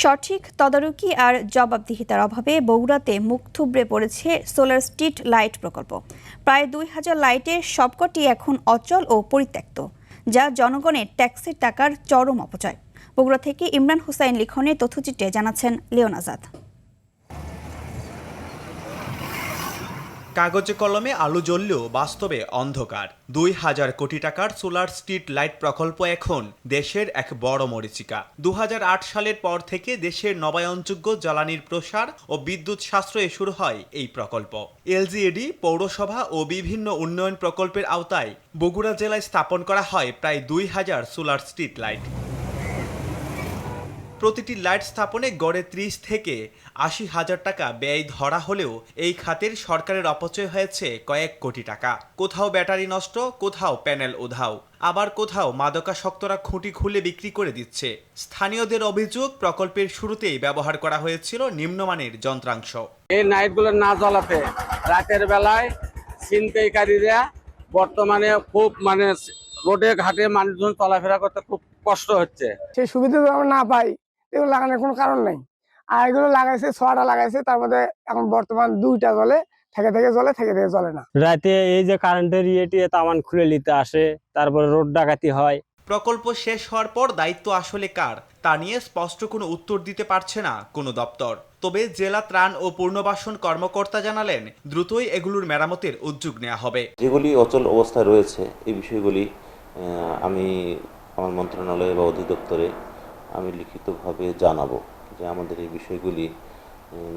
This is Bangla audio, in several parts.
সঠিক তদারকি আর জবাবদিহিতার অভাবে বগুড়াতে মুখ থুবড়ে পড়েছে সোলার স্ট্রিট লাইট প্রকল্প। প্রায় ২,০০০ লাইটের সবকটি এখন অচল ও পরিত্যক্ত, যা জনগণের ট্যাক্সের টাকার চরম অপচয়। বগুড়া থেকে ইমরান হুসাইন লিখনের তথ্যচিত্রে জানাচ্ছেন লিওন আজাদ। কাগজে কলমে আলো জ্বললেও বাস্তবে অন্ধকার। ২,০০০ কোটি টাকার সোলার স্ট্রিট লাইট প্রকল্প এখন দেশের এক বড় মরীচিকা। ২০০৮ সালের পর থেকে দেশের নবায়নযোগ্য জ্বালানির প্রসার ও বিদ্যুৎ সাশ্রয়ে শুরু হয় এই প্রকল্প। এলজিইডি, পৌরসভা ও বিভিন্ন উন্নয়ন প্রকল্পের আওতায় বগুড়া জেলায় স্থাপন করা হয় প্রায় ২,০০০ সোলার স্ট্রিট লাইট। প্রতিটি লাইট স্থাপনে গড়ে ৩০ থেকে ৮০,০০০ টাকা ব্যয় ধরা হলেও এই খাতের সরকারের অপচয় হয়েছে কয়েক কোটি টাকা। কোথাও ব্যাটারি নষ্ট, কোথাও প্যানেল উধাও, আবার কোথাও মাদকাসক্তরা খুঁটি খুলে বিক্রি করে দিচ্ছে। স্থানীয়দের অভিযোগ, প্রকল্পের শুরুতেই ব্যবহার করা হয়েছিল নিম্নমানের যন্ত্রাংশ। এই লাইটগুলো না জ্বলাতে রাতের বেলায় ছিনতাইকারীরা বর্তমানে খুব রোডে ঘাটে মানুষজন চলাফেরা করতে খুব কষ্ট হচ্ছে। সেই সুবিধা আমরা না পাই, এগুলো লাগানোর কোনো কারণ নাই। আর এগুলো লাগাইছে, ৬টা লাগাইছে, তার মধ্যে এখন বর্তমান 2টা জ্বলে, থেকে জ্বলে, থেকে জ্বলে না। রাতে এই যে কারেন্টের ইয়েটি তামান খুলে নিতে আসে, তারপরে রোড ডাকাতি হয়। প্রকল্প শেষ হওয়ার পর দায়িত্ব আসলে কার তা নিয়ে স্পষ্ট কোনো উত্তর দিতে পারছে না কোনো দপ্তর। তবে জেলা ত্রাণ ও পুনর্বাসন কর্মকর্তা জানালেন, দ্রুতই এগুলোর মেরামতের উদ্যোগ নেওয়া হবে। যেগুলি অচল অবস্থায় রয়েছে এই বিষয়গুলি আমি আমার মন্ত্রণালয়ে বা অধিদপ্তরে আমি লিখিতভাবে জানাবো যে আমাদের এই বিষয়গুলি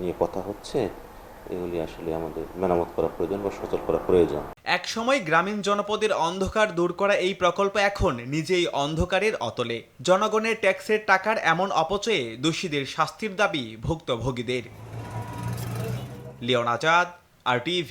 নিয়ে কথা হচ্ছে, এগুলি আসলে আমাদের মেরামত করা প্রয়োজন বা সচল করা প্রয়োজন। একসময় গ্রামীণ জনপদের অন্ধকার দূর করা এই প্রকল্প এখন নিজেই অন্ধকারের অতলে। জনগণের ট্যাক্সের টাকার এমন অপচয়ে দোষীদের শাস্তির দাবি ভুক্তভোগীদের। লিওন আজাদ, RTV।